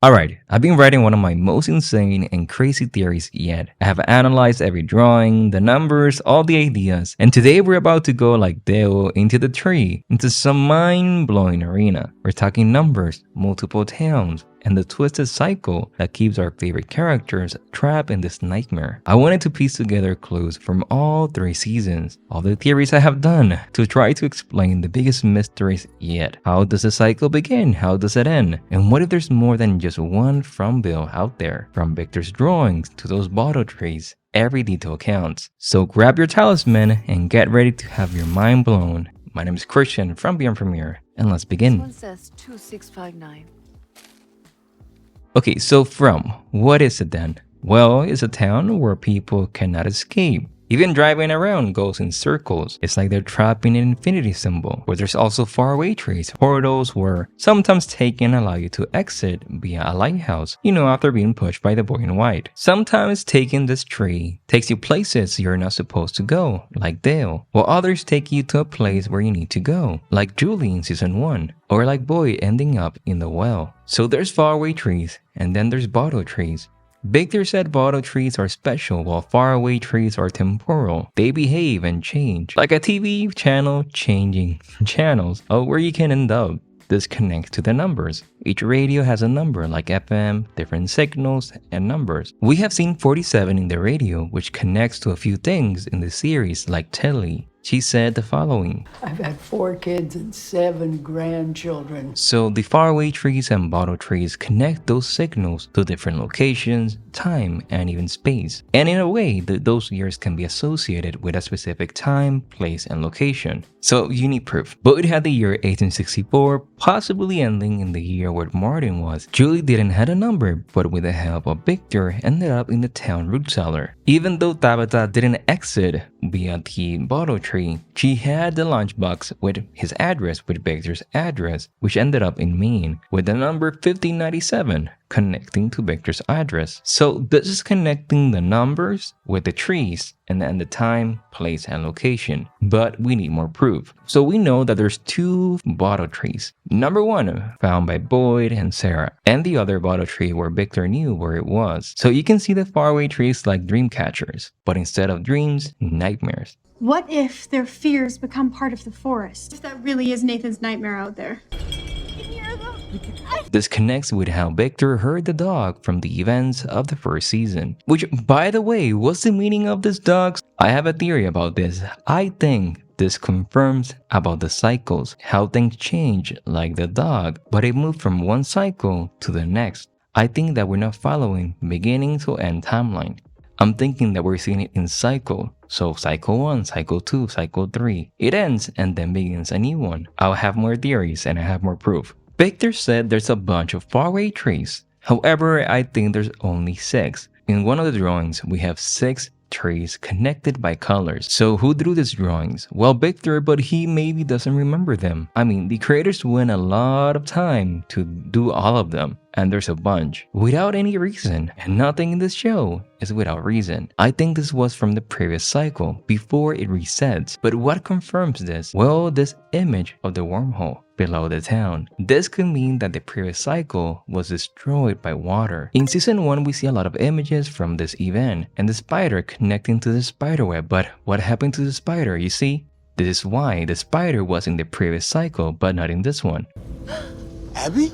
Alright, I've been writing one of my most insane and crazy theories yet. I have analyzed every drawing, the numbers, all the ideas, and today we're about to go like Deo into the tree, into some mind-blowing arena. We're talking numbers, multiple towns, and the twisted cycle that keeps our favorite characters trapped in this nightmare. I wanted to piece together clues from all 3 seasons, all the theories I have done, to try to explain the biggest mysteries yet. How does the cycle begin? How does it end? And what if there's more than just one Fromville out there? From Victor's drawings to those bottle trees, every detail counts. So grab your talisman and get ready to have your mind blown. My name is Christian from Beyond Premiere, and let's begin. This one says 2659. Okay, so what is it then? Well, it's a town where people cannot escape. Even driving around goes in circles. It's like they're trapped in an infinity symbol, where there's also faraway trees, portals where sometimes taken allow you to exit via a lighthouse, after being pushed by the boy in white. Sometimes taking this tree takes you places you're not supposed to go, like Dale, while others take you to a place where you need to go, like Julie in season 1, or like Boyd ending up in the well. So there's faraway trees, and then there's bottle trees. Victor said bottle trees are special while faraway trees are temporal. They behave and change, like a TV channel changing channels where you can end up. This connects to the numbers. Each radio has a number like FM, different signals, and numbers. We have seen 47 in the radio, which connects to a few things in the series like Telly. She said the following: I've had 4 kids and 7 grandchildren. So the faraway trees and bottle trees connect those signals to different locations, time, and even space. And in a way, those years can be associated with a specific time, place, and location. So you need proof. Boyd had the year 1864, possibly ending in the year where Martin was. Julie didn't have a number, but with the help of Victor, ended up in the town root cellar. Even though Tabitha didn't exit via the bottle tree, she had the lunchbox with his address with Victor's address, which ended up in Maine, with the number 1597 connecting to Victor's address. So this is connecting the numbers with the trees and then the time, place, and location. But we need more proof. So we know that there's 2 bottle trees. Number 1 found by Boyd and Sarah, and the other bottle tree where Victor knew where it was. So you can see the faraway trees like dream catchers, but instead of dreams, nightmares. What if their fears become part of the forest? If that really is Nathan's nightmare out there. This connects with how Victor heard the dog from the events of the first season. Which, by the way, what's the meaning of this dog? I have a theory about this. I think this confirms about the cycles, how things change like the dog, but it moved from one cycle to the next. I think that we're not following beginning to end timeline. I'm thinking that we're seeing it in cycle. So cycle 1, cycle 2, cycle 3. It ends and then begins a new one. I'll have more theories and I have more proof. Victor said there's a bunch of faraway trees. However, I think there's only 6. In one of the drawings, we have 6 trees connected by colors. So who drew these drawings? Well, Victor, but he maybe doesn't remember them. I mean, the creators went a lot of time to do all of them, and there's a bunch without any reason, and nothing in this show is without reason. I think this was from the previous cycle before it resets. But what confirms this? Well, this image of the wormhole below the town. This could mean that the previous cycle was destroyed by water. In season 1, we see a lot of images from this event and the spider connecting to the spider web. But what happened to the spider? You see, this is why the spider was in the previous cycle but not in this one. Abby?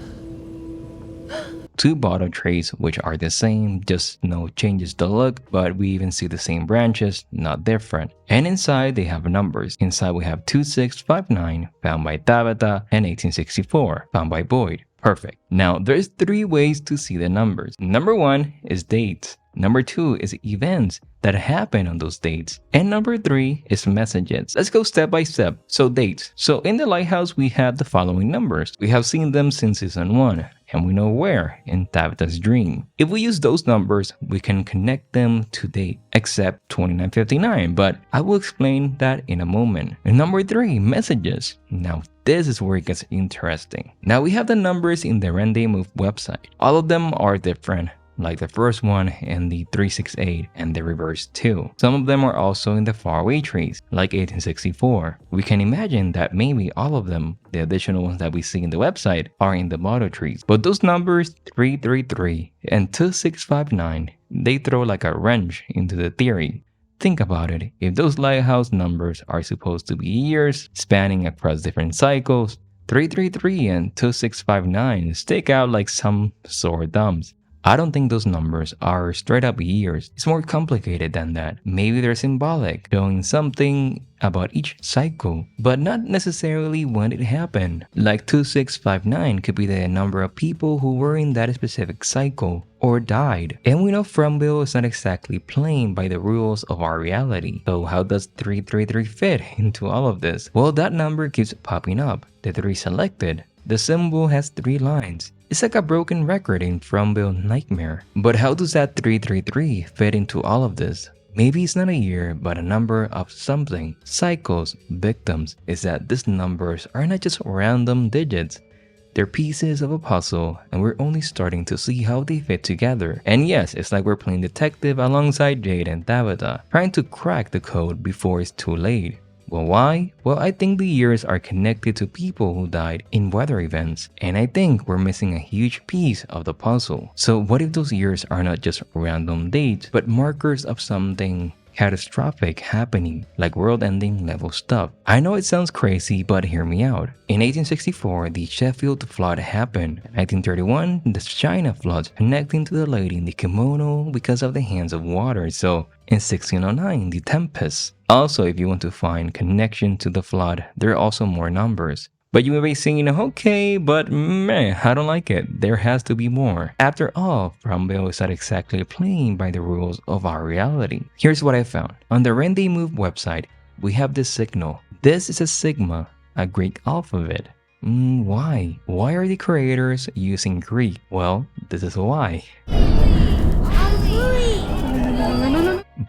2 bottle trees which are the same, just no changes to look, but we even see the same branches, not different. And inside they have numbers. Inside we have 2659 found by Tabitha and 1864 found by Boyd. Perfect. Now there's 3 ways to see the numbers. Number 1 is dates. Number 2 is events that happen on those dates. And number 3 is messages. Let's go step by step. So dates. So in the lighthouse we have the following numbers. We have seen them since season 1. And we know where, in Tabitha's dream. If we use those numbers, we can connect them to date, except 2959, but I will explain that in a moment. And number 3, messages. Now this is where it gets interesting. Now we have the numbers in the Rendez-Move website. All of them are different. like the first one in the 368 and the reverse too. Some of them are also in the faraway trees, like 1864. We can imagine that maybe all of them, the additional ones that we see in the website, are in the motto trees. But those numbers 333 and 2659, they throw like a wrench into the theory. Think about it, if those lighthouse numbers are supposed to be years spanning across different cycles, 333 and 2659 stick out like some sore thumbs. I don't think those numbers are straight up years. It's more complicated than that. Maybe they're symbolic, showing something about each cycle, but not necessarily when it happened. Like 2659 could be the number of people who were in that specific cycle or died. And we know Fromville is not exactly playing by the rules of our reality. So how does 333 fit into all of this? Well, that number keeps popping up. The 3 selected. The symbol has 3 lines. It's like a broken record in Fromville nightmare. But how does that 333 fit into all of this? Maybe it's not a year, but a number of something. Cycles, victims, is that these numbers are not just random digits. They're pieces of a puzzle, and we're only starting to see how they fit together. And yes, it's like we're playing detective alongside Jade and Tabitha, trying to crack the code before it's too late. Well, why? Well, I think the years are connected to people who died in weather events, and I think we're missing a huge piece of the puzzle. So what if those years are not just random dates, but markers of something catastrophic happening, like world-ending level stuff? I know it sounds crazy, but hear me out. In 1864, the Sheffield flood happened. In 1931, the China floods connecting to the lady in the kimono because of the hands of water. So in 1609, the Tempest. Also, if you want to find connection to the flood, there are also more numbers. But you may be saying, okay, but meh, I don't like it. There has to be more. After all, Fromville is not exactly playing by the rules of our reality. Here's what I found. On the Rendez-Move website, we have this signal. This is a sigma, a Greek alphabet. Why? Why are the creators using Greek? Well, this is why.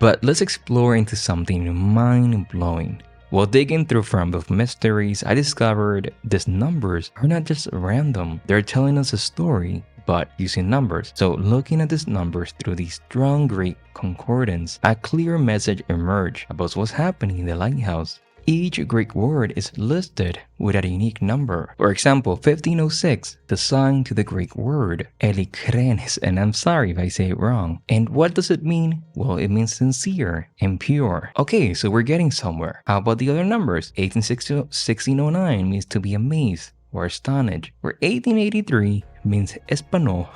But let's explore into something mind-blowing. While digging through Fromville mysteries, I discovered these numbers are not just random. They're telling us a story, but using numbers. So looking at these numbers through the strong Greek concordance, a clear message emerged about what's happening in the lighthouse. Each Greek word is listed with a unique number. For example, 1506, the sign to the Greek word elikrenes, and I'm sorry if I say it wrong. And what does it mean? Well, it means sincere and pure. Okay, so we're getting somewhere. How about the other numbers? 1609 means to be amazed or astonished, where 1883 means espano,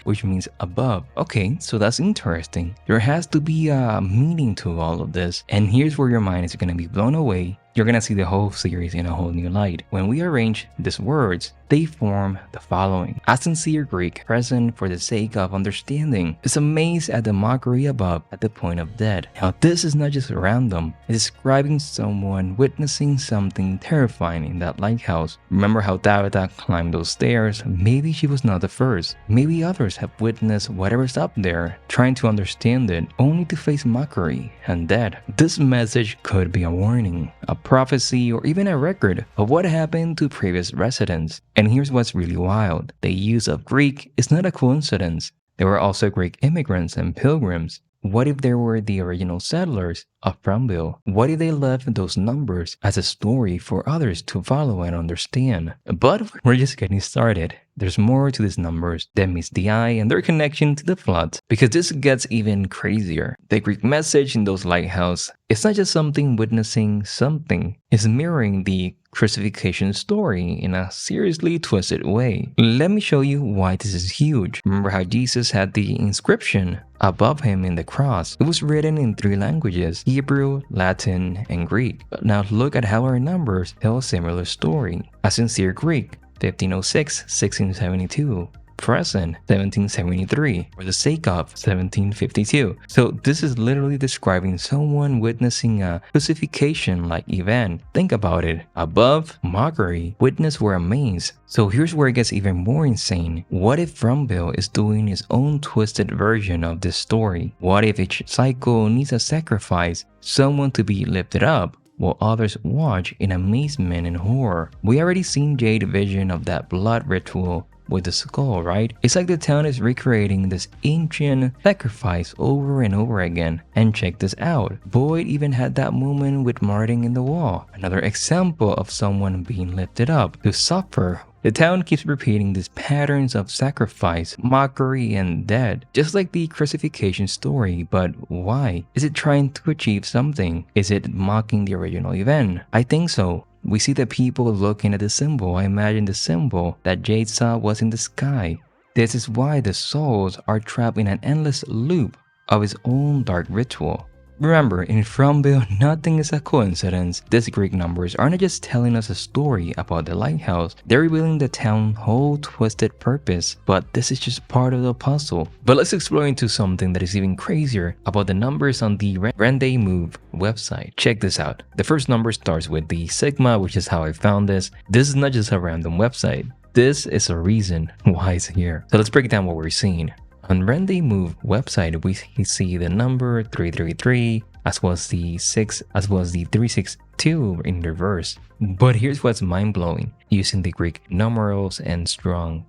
which means above. Okay, so that's interesting. There has to be a meaning to all of this, and here's where your mind is going to be blown away. You're going to see the whole series in a whole new light. When we arrange these words, they form the following. A sincere Greek, present for the sake of understanding, is amazed at the mockery above at the point of death. Now, this is not just random. It's describing someone witnessing something terrifying in that lighthouse. Remember how Tabitha climbed those stairs? Maybe she was not the first. Maybe others have witnessed whatever's up there, trying to understand it, only to face mockery and death. This message could be a warning, a prophecy, or even a record of what happened to previous residents. And here's what's really wild. The use of Greek is not a coincidence. There were also Greek immigrants and pilgrims. What if they were the original settlers of Fromville? What if they left those numbers as a story for others to follow and understand? But we're just getting started. There's more to these numbers than meets the eye and their connection to the floods, because this gets even crazier. The Greek message in those lighthouses is not just something witnessing something. It's mirroring the crucifixion story in a seriously twisted way. Let me show you why this is huge. Remember how Jesus had the inscription above him in the cross? It was written in 3 languages: Hebrew, Latin, and Greek. But now look at how our numbers tell a similar story. A sincere Greek, 1506, 1672. Present, 1773, for the sake of 1752. So this is literally describing someone witnessing a crucifixion-like event. Think about it. Above, mockery. Witness were amazed. So here's where it gets even more insane. What if Fromville is doing its own twisted version of this story? What if each cycle needs a sacrifice, someone to be lifted up, while others watch in amazement and horror? We already seen Jade's vision of that blood ritual with the skull, right? It's like the town is recreating this ancient sacrifice over and over again. And check this out. Boyd even had that moment with Martin in the wall. Another example of someone being lifted up to suffer. The town keeps repeating these patterns of sacrifice, mockery, and death, just like the crucifixion story. But why? Is it trying to achieve something? Is it mocking the original event? I think so. We see the people looking at the symbol. I imagine the symbol that Jade saw was in the sky. This is why the souls are trapped in an endless loop of his own dark ritual. Remember, in Fromville, nothing is a coincidence. These Greek numbers aren't just telling us a story about the lighthouse, they're revealing the town's whole twisted purpose. But this is just part of the puzzle. But let's explore into something that is even crazier about the numbers on the Rendez-Move website. Check this out. The first number starts with the sigma, which is how I found this. This is not just a random website. This is a reason why it's here. So let's break down what we're seeing. On Rendez-Move website, we see the number 333 as well as the 362 in reverse. But here's what's mind-blowing. Using the Greek numerals and strong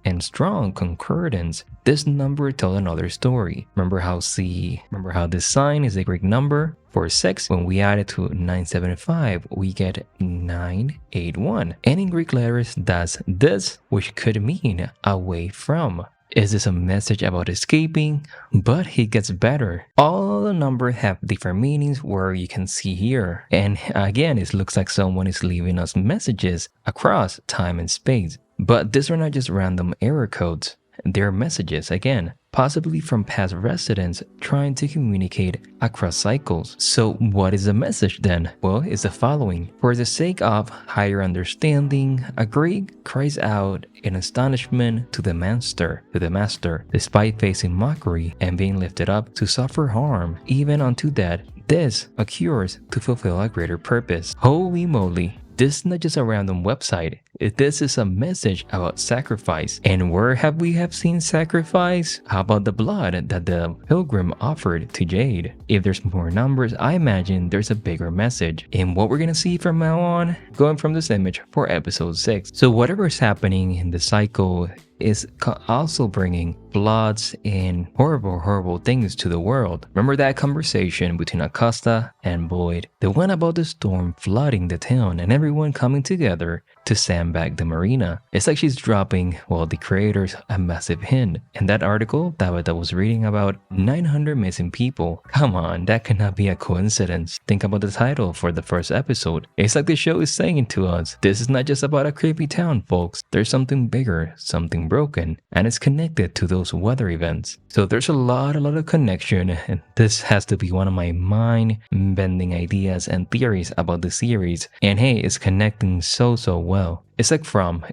concordance, this number tells another story. Remember how this sign is a Greek number? For 6, when we add it to 975, we get 981. And in Greek letters, that's this, which could mean away from. Is this a message about escaping? But it gets better. All the numbers have different meanings where you can see here. And again, it looks like someone is leaving us messages across time and space. But these are not just random error codes. They're messages, again, possibly from past residents trying to communicate across cycles. So what is the message then? Well, it's the following. For the sake of higher understanding, a Greek cries out in astonishment to the master, despite facing mockery and being lifted up to suffer harm, even unto death. This occurs to fulfill a greater purpose. Holy moly. This is not just a random website. This is a message about sacrifice. And where have we seen sacrifice? How about the blood that the pilgrim offered to Jade? If there's more numbers, I imagine there's a bigger message. And what we're gonna see from now on, going from this image for episode 6. So whatever's happening in the cycle is also bringing floods and horrible things to the world. Remember that conversation between Acosta and Boyd? The one about the storm flooding the town and everyone coming together to sandbag the marina. It's like she's dropping, the creators a massive hint. And that article that was reading about 900 missing people. Come on, that cannot be a coincidence. Think about the title for the first episode. It's like the show is saying to us, this is not just about a creepy town, folks. There's something bigger, something broken, and it's connected to those weather events. So there's a lot of connection, and this has to be one of my mind-bending ideas and theories about the series. And hey, it's connecting so well. It's like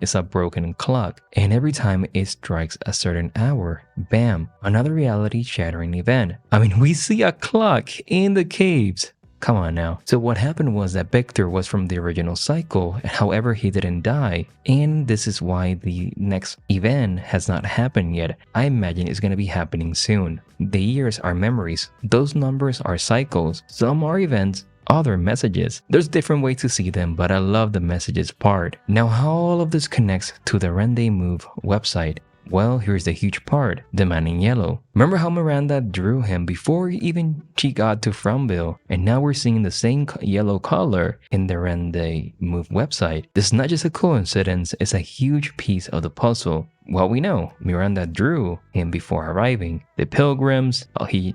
it's a broken clock, and every time it strikes a certain hour, bam, another reality-shattering event. I mean, we see a clock in the caves. Come on now. So what happened was that Victor was from the original cycle, however he didn't die. And this is why the next event has not happened yet. I imagine it's gonna be happening soon. The years are memories. Those numbers are cycles. Some are events, other messages. There's different ways to see them, but I love the messages part. Now how all of this connects to the Rendez-Move website. Well, here's the huge part, the man in yellow. Remember how Miranda drew him before even she got to Fromville? And now we're seeing the same yellow color in the Rendez-Move website. This is not just a coincidence, it's a huge piece of the puzzle. Well, we know Miranda drew him before arriving. The pilgrims,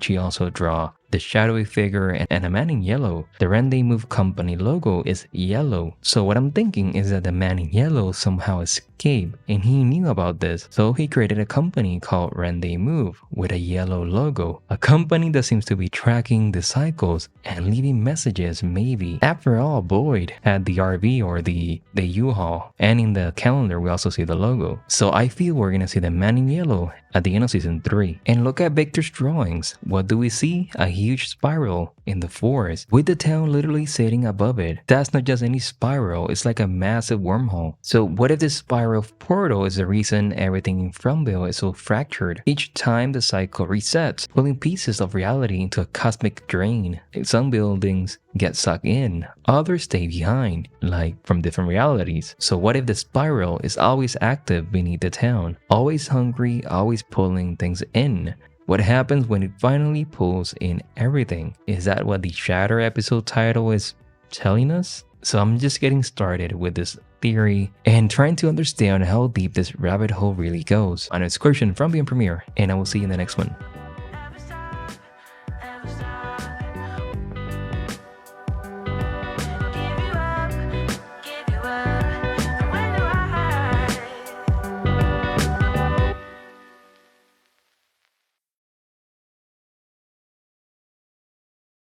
she also drew the shadowy figure and a man in yellow. The Rendez-Move company logo is yellow. So what I'm thinking is that the man in yellow somehow escaped and he knew about this. So he created a company called Rendez-Move with a yellow logo. A company that seems to be tracking the cycles and leaving messages maybe. After all, Boyd had the RV or the U-Haul, and in the calendar we also see the logo. So I feel we're gonna see the man in yellow at the end of season 3. And look at Victor's drawings. What do we see? A huge spiral in the forest with the town literally sitting above it. That's not just any spiral, it's like a massive wormhole. So what if this spiral spiral portal is the reason everything in Fromville is so fractured. Each time the cycle resets, pulling pieces of reality into a cosmic drain. Some buildings get sucked in, others stay behind, like from different realities. So what if the spiral is always active beneath the town? Always hungry, always pulling things in. What happens when it finally pulls in everything? Is that what the Shatter episode title is telling us? So I'm just getting started with this theory and trying to understand how deep this rabbit hole really goes. On a subscription from Premiere, and I will see you in the next one.